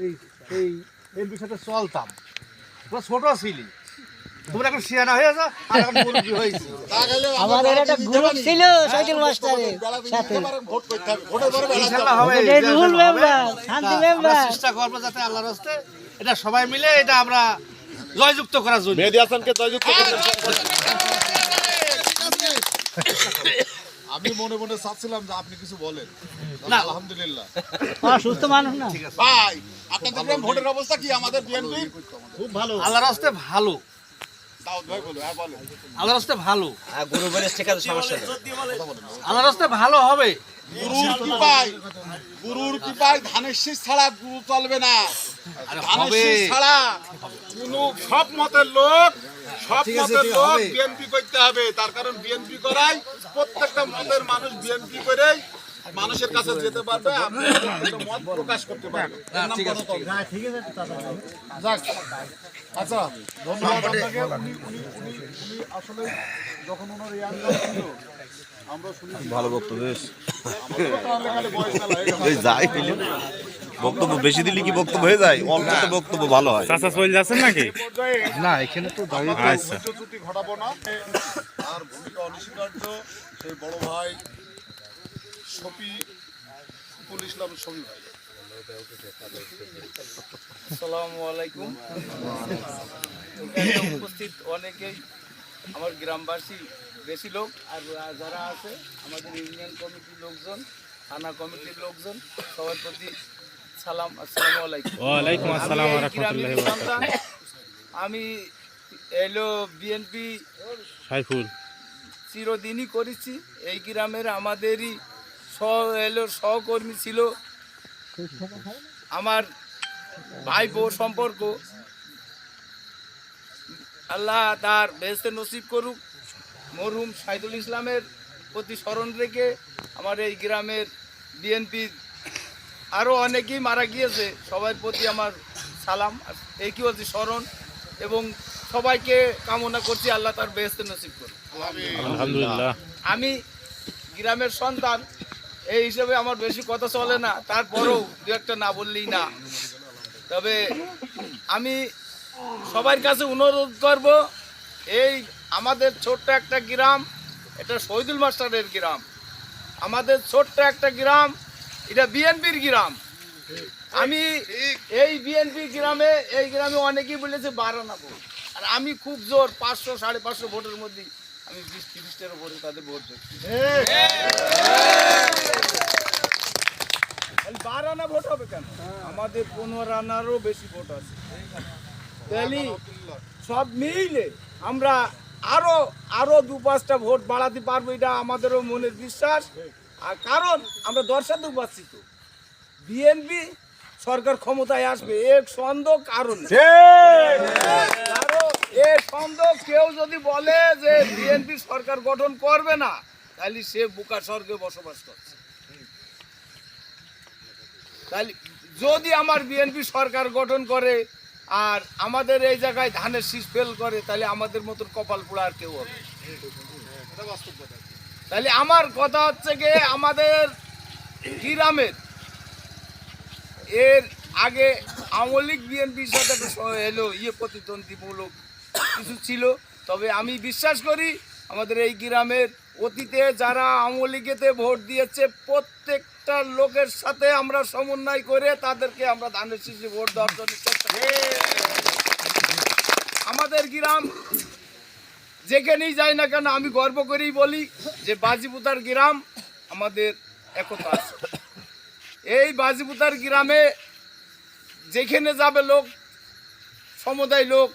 এই এই এমপির সাথে চলতাম, তোরা ছোট ছিলি, তোমরা এখন শিয়ানা হয়ে যা আর এখন মুরব্বি হয়েছি। আমাদের একটা গ্রুপ ছিল সাইকেল মাস্টারের সাথে, ইনশাআল্লাহ হবে, রুল মেম্বার, শান্তি আমরা মেম্বার। চেষ্টা করবো যাতে আল্লাহর রাস্তে এটা সবাই মিলে এটা আমরা জয়যুক্ত করার জন্য। মেহেদী হাসানকে জয়যুক্ত করতে আমি মনে মনে চাচ্ছিলাম যে আপনি কিছু বলেন। না। আলহামদুলিল্লাহ সুস্থ মানুষ না। ভাই, আপনাদের গ্রাম ভোটের অবস্থা কি? আমাদের বিএনপি খুব ভালো। আল্লাহর রাস্তে ভালো, দাউদ ভাই বলো, হ্যাঁ বলেন। আল্লাহর রাস্তে ভালো, গ্রুপের স্টিকার সমস্যা নেই। আল্লাহর রাস্তে ভালো হবে। গুরুর কি পাই ধানের শীষ ছাড়া গুরু চলবে না। আরে ধানের হবে, শীষ ছাড়া কোনো সব মতের লোক ঠিক আছে, হবে। বিএনপি করতে হবে। তার কারণ বিএনপি করাই প্রত্যেকটা মতের মানুষ বিএনপি করেই মানুষের কাছে যেতে পারবে, আপনি একটা মত প্রকাশ করতে পারবে। ঠিক আছে, ঠিক আছে। যাক, আচ্ছা, ধন্যবাদ আপনাকে। উনি আসলে যখন ওনার ইয়াং ছিল আমরা শুনেছি ভালো বক্তব্য বেশ আমাদের বয়স মেলা এই যাই পেলে বক্তব্য বেশি দিলে কি বক্তব্য হয়ে যায়, অল্পতে বক্তব্য ভালো হয়। চাচা চলে যাচ্ছেন নাকি? না, এখানে তো দাঁড়িয়ে আচ্ছা, ত্রুটি ঘটাবো না। আর ভূমিকা অনস্বীকার্য সেই বড় ভাই শফিকুল ইসলাম শফি ভাই। আসসালামু আলাইকুম। এখানে উপস্থিত অনেকেই আমার গ্রামবাসী, বেশি লোক, আর যারা আছে আমাদের ইউনিয়ন কমিটির লোকজন, থানা কমিটির লোকজন, সবার প্রতি সালাম, আসসালামু আলাইকুম। ওয়ালাইকুম আসসালাম আমি ওয়া এই রাহমাতুল্লাহি গ্রামের ওয়া সন্তান। বারাকাতুহু। আমি এলো বিএনপি সাইফুল চিরদিনই করেছি। এই গ্রামের আমাদেরই সহকর্মী ছিল, আমার ভাই বউ সম্পর্ক। আল্লাহ তার বেহেশতে নসিব করুক। মরহুম সাইদুল ইসলামের প্রতি স্মরণ রেখে আমার এই গ্রামের বিএনপির আরও অনেকেই মারা গিয়েছে, সবার প্রতি আমার সালাম, এই কি বলছি স্মরণ, এবং সবাইকে কামনা করছি আল্লাহ তার বেহেশতে নসিব করুক। আলহামদুলিল্লাহ। আমি গ্রামের সন্তান, এই হিসেবে আমার বেশি কথা চলে না, তারপরেও দু একটা না বললেই না। তবে আমি সবার কাছে অনুরোধ করব, এই আমাদের ছোট্ট একটা গ্রাম, এটা শহীদুল মাস্টারের গ্রাম, আমাদের ছোট্ট একটা গ্রাম, এটা বিএনপির গ্রাম। আমি এই বিএনপি গ্রামে, এই গ্রামে অনেকেই বলেছে 12 আনা ভোট, আর আমি খুব জোর 500 550 ভোটের মধ্যে আমি 20-30টার ভোটে তাদের ভোট দেখছি। 12 আনা ভোট হবে কেন, আমাদের 15 আনারও বেশি ভোট আছে। তাহলে সব মিলে আমরা আরো 2-5টা ভোট বাড়াতে পারবো, এটা আমাদেরও মনের বিশ্বাস। আর কারণ আমরা দর্শাতেও পাচ্ছি তো বিএনপি সরকার ক্ষমতায় আসবে, এক সন্দেহ কারণ এ সন্দেহ। কেউ যদি বলে যে বিএনপি সরকার গঠন করবে না, তাহলে সে বোকা স্বর্গে বসবাস করছে। তাহলে যদি আমার বিএনপি সরকার গঠন করে আর আমাদের এই জায়গায় ধানের শীষ ফেল করে, তাহলে আমাদের মতো কপাল পোড়া আর কেউ হবে। তাহলে আমার কথা হচ্ছে গিয়ে, আমাদের গ্রামের এর আগে আওয়ামী লীগ বিএনপির সাথে এলো প্রতিদ্বন্দ্বীমূলক কিছু ছিল। তবে আমি বিশ্বাস করি আমাদের এই গ্রামের অতীতে যারা আওয়ামী লীগেতে ভোট দিয়েছে, প্রত্যেকটা লোকের সাথে আমরা সমন্বয় করে তাদেরকে আমরা ধানের শীষে ভোট দেওয়ার জন্য চেষ্টা করি। আমাদের গ্রাম যেখানেই যাই না কেন, আমি গর্ব করেই বলি যে বাজিপুতার গ্রাম আমাদের একতা আছে। এই বাজিপুতার গ্রামে যেখানে যাবে লোক, সমুদায় লোক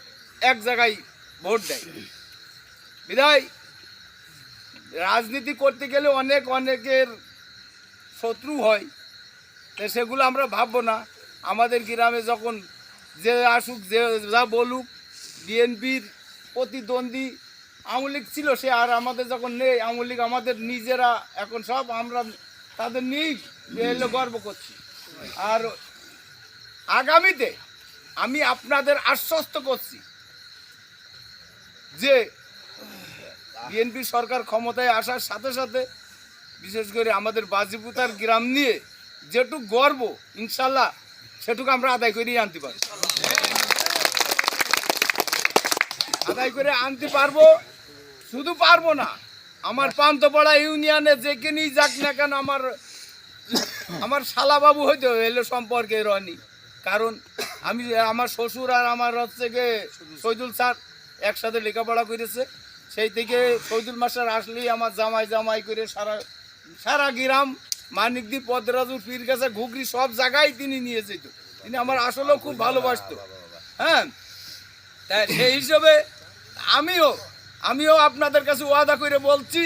এক জায়গায় ভোট দেয়। বিধায় রাজনীতি করতে গেলে অনেকের শত্রু হয়, তো সেগুলো আমরা ভাববো না। আমাদের গ্রামে যখন যে আসুক, যে যা বলুক, বিএনপির প্রতিদ্বন্দ্বী আওয়ামী লীগ ছিল, সে আর আমাদের যখন নেই, আওয়ামী লীগ আমাদের নিজেরা এখন সব আমরা তাদের নিয়েই এলো গর্ব করছি। আর আগামীতে আমি আপনাদের আশ্বস্ত করছি যে বিএনপি সরকার ক্ষমতায় আসার সাথে সাথে বিশেষ করে আমাদের বাজিপুতার গ্রাম নিয়ে যেটুকু গর্ব, ইনশাল্লাহ সেটুকু আমরা আদায় করেই আনতে পারবো, আদায় করে আনতে পারবো। শুধু পারবো না, আমার পান্তপাড়া ইউনিয়নে যেখানেই যাক না কেন আমার শালাবাবু হইতে এলো সম্পর্কে রনি। কারণ আমি আমার শ্বশুর আর আমার হচ্ছে গিয়ে শহীদুল স্যার একসাথে লেখাপড়া করেছে, সেই থেকে শহীদুল মাস্টার আসলেই আমার জামাই জামাই করে সারা গ্রাম মানিকদ্বীপ পদ্মরাজু পীরগাছা ঘুগরি সব জায়গায় তিনি নিয়ে যেত। তিনি আমার আসলেও খুব ভালোবাসতো। হ্যাঁ, তাই সেই হিসেবে আমিও আপনাদের কাছে ওয়াদা করে বলছি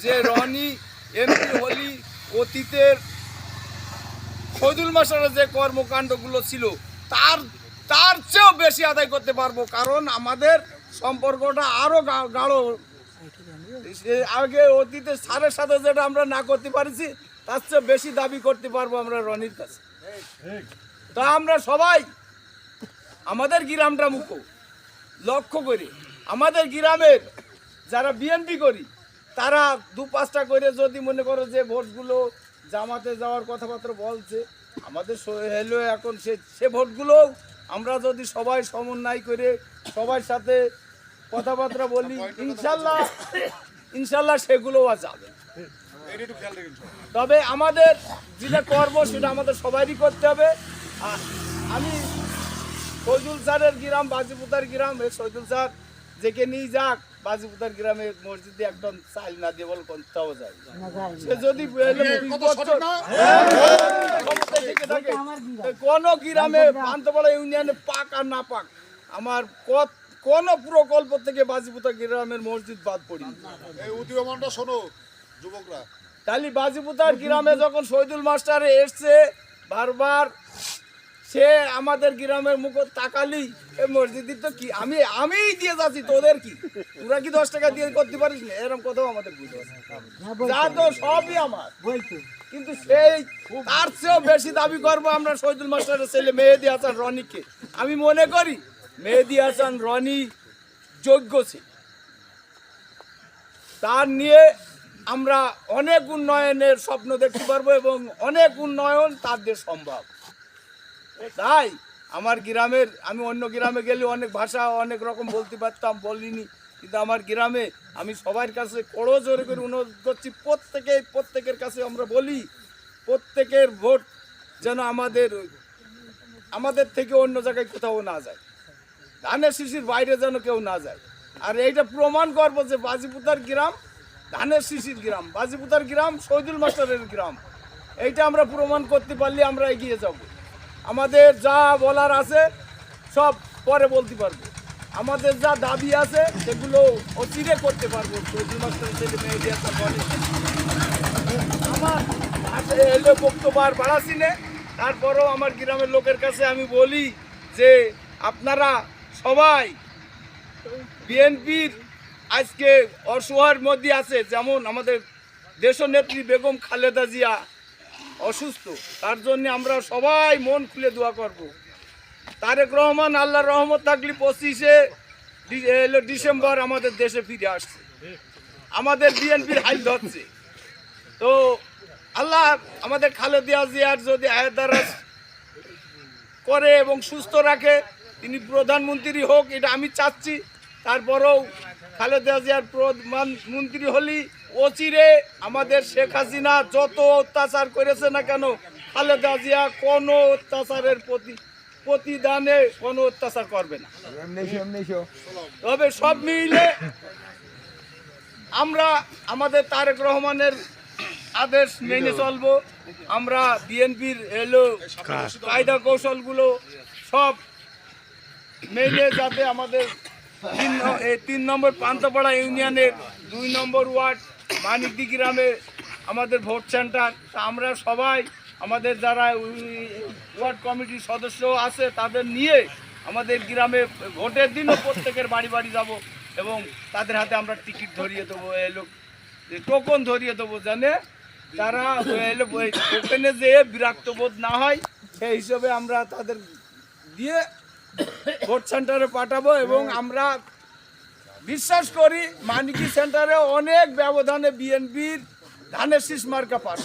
যে রনি এমপি হলি অতীতের শহীদুল মাস্টারের যে কর্মকাণ্ডগুলো ছিল তার চেয়েও বেশি আদায় করতে পারবো। কারণ আমাদের সম্পর্কটা আরো গাঢ়। আগে অতীতে স্যারের সাথে যেটা আমরা না করতে পারছি তার চেয়ে বেশি দাবি করতে পারবো আমরা রনির কাছে। তা আমরা সবাই আমাদের গ্রামটা মুখো লক্ষ্য করি, আমাদের গ্রামের যারা বিএনপি করি তারা 2-5টা করে যদি মনে করো যে ভোটগুলো জামাতে যাওয়ার কথাবার্তা বলছে, আমাদের হলো এখন সে ভোটগুলো আমরা যদি সবাই সমন্বয় করে সবার সাথে কথাবার্তা বলি, ইনশাল্লাহ সেগুলোও যাবে। তবে আমাদের যেটা করবো সেটা আমাদের সবারই করতে হবে। আর আমি শহীদুল স্যারের গ্রাম বাজিপুতার গ্রাম, শহীদুল স্যার যেকে নিয়ে যাক বাজিপুতার গ্রামের মসজিদে একদম চাইল না দিয়ে বল কোনটাও যায় সে যদি কোন গ্রামে পান্তপাড়া ইউনিয়নে পাক আর না পাক আমার কোন প্রকল্প থেকে বাজিপুতা গ্রামের মসজিদ বাদ পড়ি। শোনো যুবকরা, তাহলে বাজিপুতার গ্রামে যখন শহীদুল মাস্টার এসছে বারবার সে আমাদের গ্রামের মুখ তাকালি এই মসজিদ তো কি আমি দিয়ে যাচ্ছি, তোদের কি তোরা কি 10 টাকা দিয়ে করতে পারিস না? এরকম কথাও আমাদের বুঝতে যা তো সবই আমার, কিন্তু সেই তার চেয়েও বেশি দাবি করবো আমরা শহীদুল মাস্টারের ছেলে মেহেদী হাসান রনিকে। আমি মনে করি মেহেদী হাসান রনি যোগ্য ছিল, তার নিয়ে আমরা অনেক উন্নয়নের স্বপ্ন দেখতে পারবো এবং অনেক উন্নয়ন তার দিয়ে সম্ভব। তাই আমার গ্রামের, আমি অন্য গ্রামে গেলে অনেক ভাষা অনেক রকম বলতে পারতাম, বলিনি, কিন্তু আমার গ্রামে আমি সবার কাছে বড় জোরে করে অনুরোধ করছি প্রত্যেকের কাছে আমরা বলি প্রত্যেকের ভোট যেন আমাদের থেকে অন্য জায়গায় কোথাও না যায়, ধানের শিশির বাইরে যেন কেউ না যায়। আর এইটা প্রমাণ করবো যে বাজিপুতার গ্রাম ধানের শিশির গ্রাম, বাজিপুতার গ্রাম শহীদুল মাস্টারের গ্রাম, এইটা আমরা প্রমাণ করতে পারলে আমরা এগিয়ে যাব। আমাদের যা বলার আছে সব পরে বলতে পারবো, আমাদের যা দাবি আছে সেগুলো অচিরে করতে পারবো। শহীদুল মাস্টারের ছেলে মেহেদী হাসান বলে আমার এলো বক্তব্য আর বাড়াচ্ছি না। তারপরেও আমার গ্রামের লোকের কাছে আমি বলি যে আপনারা সবাই বিএনপির আজকে অসহায়ের মধ্যে আছে, যেমন আমাদের দেশনেত্রী বেগম খালেদা জিয়া অসুস্থ, তার জন্য আমরা সবাই মন খুলে দোয়া করব। তারেক রহমান আল্লাহর রহমত থাকলে 25শে ডিসেম্বর আমাদের দেশে ফিরে আসছে, আমাদের বিএনপির হাল ধরছে। তো আল্লাহ আমাদের খালেদা জিয়ার যদি আয়াত করে এবং সুস্থ রাখে, তিনি প্রধানমন্ত্রী হোক এটা আমি চাচ্ছি। তারপরেও খালেদা জিয়ার প্রধানমন্ত্রী হলি অচিরে আমাদের শেখ হাসিনা যত অত্যাচার করেছে না কেন, খালেদা জিয়া কোনো অত্যাচারের প্রতিদানে কোনো অত্যাচার করবে না। তবে সব মিলে আমরা আমাদের তারেক রহমানের আদেশ মেনে চলবো। আমরা বিএনপির কায়দা কৌশলগুলো সব মেনে যাতে আমাদের 3 নম্বর পান্তপাড়া ইউনিয়নের 2 নম্বর ওয়ার্ড মানিকদি গ্রামে আমাদের ভোট সেন্টার, আমরা সবাই আমাদের যারা ওয়ার্ড কমিটির সদস্য আছে তাদের নিয়ে আমাদের গ্রামে ভোটের দিনও প্রত্যেকের বাড়ি বাড়ি যাব এবং তাদের হাতে আমরা টিকিট ধরিয়ে দেবো, টোকন ধরিয়ে দেবো, জানে তারা টোকেনে যেয়ে বিরক্ত বোধ না হয় সেই হিসেবে আমরা তাদের দিয়ে ভোট সেন্টারে পাঠাবো। এবং আমরা বিশ্বাস করি মানিকি সেন্টারে অনেক ব্যবধানে বিএনপির ধানের শীষ মার্কা পাস।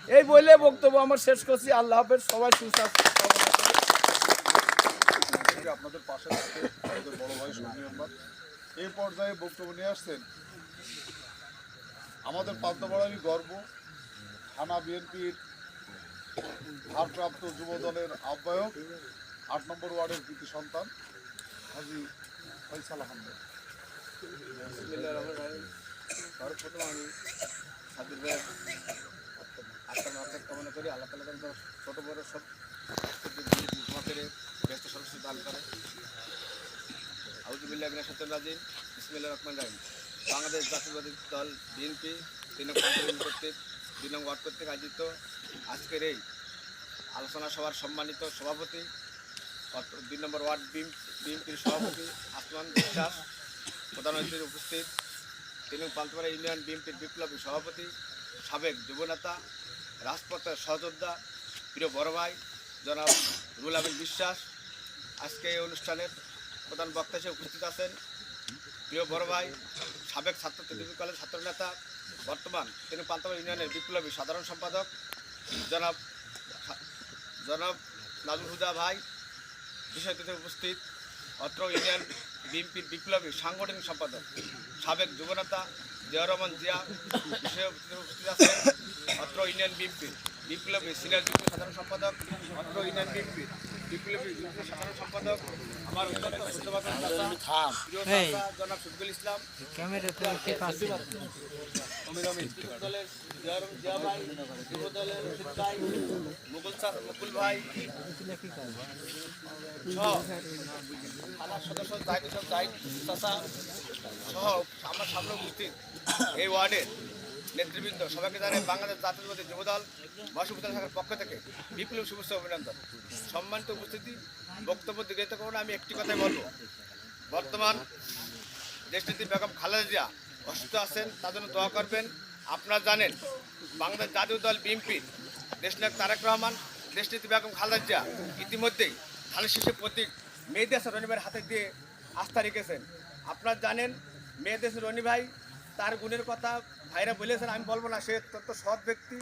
এই বলে বক্তব্য আমার শেষ করছি। আল্লাহ হাফেজ, সবাই সুস্বাস্থ্য কামনা করি। আপনাদের পাশে থাকে আমাদের বড় ভাই সৌমি মেম্বার এই পর্যায়ে বক্তব্য নিয়ে আসছেন। আমাদের পান্তবড়ারই গর্ব, থানা বিএনপির ভারপ্রাপ্ত যুব দলের আহ্বায়ক, 8 নম্বর ওয়ার্ডের কৃতি সন্তান হাজী ফয়সাল আহমেদ। সর্বপ্রথম আমি সাবির ভাইয়ের আত্মার মাফের কামনা করি। আল্লাহ তাআলা যেন ছোট বড় সব মাফের ব্যস্ত সদস্য দান করে। আউযুবিল্লাহি মিনাশ শাইতানির রাজিম। বিসমিল্লাহির রহমানির রহিম। বাংলাদেশ জাতীয়তাবাদী দল বিএনপি 3 নং কর্তৃক 2 নং ওয়ার্ড কর্তৃক আয়োজিত আজকের এই আলোচনা সভার সম্মানিত সভাপতি 2 নম্বর ওয়ার্ড বিএনপির সভাপতি আসমান বিশ্বাস, প্রধান অতিথির উপস্থিত 3 নং পান্তপাড়া ইউনিয়ন বিএনপির বিপ্লবী সভাপতি, সাবেক যুবনেতা, রাজপথের সহযোদ্ধা, প্রিয় বড় ভাই জনাব রুহুল আমিন বিশ্বাস। আজকে এই অনুষ্ঠানের প্রধান বক্তা হিসেবে উপস্থিত আছেন প্রিয় বড় ভাই, সাবেক ছাত্র ডিগ্রি কলেজ ছাত্রনেতা, বর্তমান তিনি পান্তপাড়া ইউনিয়নের বিপ্লবী সাধারণ সম্পাদক জনাব নাজুল হুদা ভাই। বিশেষ অতিথি উপস্থিত অত্র ইউনিয়ন বিএনপির বিপ্লবী সাংগঠনিক সম্পাদক, সাবেক যুবনেতা জিয়াউর রহমান জিয়া। বিশেষ অতিথি উপস্থিত আছেন অত্র ইউনিয়ন বিএনপির বিপ্লবী সিনিয়র যুগ্ম সাধারণ সম্পাদক, অত্র ইউনিয়ন বিএনপির বিপ্লবী যুগ্ম সাধারণ সম্পাদক আমার অত্যন্ত শ্রদ্ধাভাজন চাচা, প্রিয় চাচা জনাব শফিকুল ইসলাম। দলের জিয়া ভাই, যুব দলের রশিদ ভাই, মুকুল ভাই সহ থানার সদস্য জাহিদ চাচা সহ আমার সামনে উপস্থিত এই ওয়ার্ডের নেতৃবৃন্দ সবাইকে জানাই বাংলাদেশ জাতীয়তাবাদী যুবদল মহাসচিব শাখার পক্ষ থেকে বিপ্লব শুভেচ্ছা অভিনন্দন। সম্মানিত উপস্থিতি, বক্তব্য দীর্ঘায়িত করুন, আমি একটি কথাই বলবো। বর্তমান দেশনেত্রী বেগম খালেদা জিয়া অসুস্থ আছেন, তার জন্য দোয়া করবেন। আপনারা জানেন বাংলাদেশ জাতীয় দল বিএনপির দেশনায়ক তারেক রহমান, দেশনেত্রী বেগম খালেদা জিয়া ইতিমধ্যেই ধানের শীষের প্রতীক মেহেদী হাসান রনি ভাইয়ের হাতে দিয়ে আস্থা রেখেছেন। আপনারা জানেন মেহেদী হাসান রনি ভাই, তার গুণের কথা ভাইরা বলেছেন, আমি বলবো না, সে অত্যন্ত সৎ ব্যক্তি।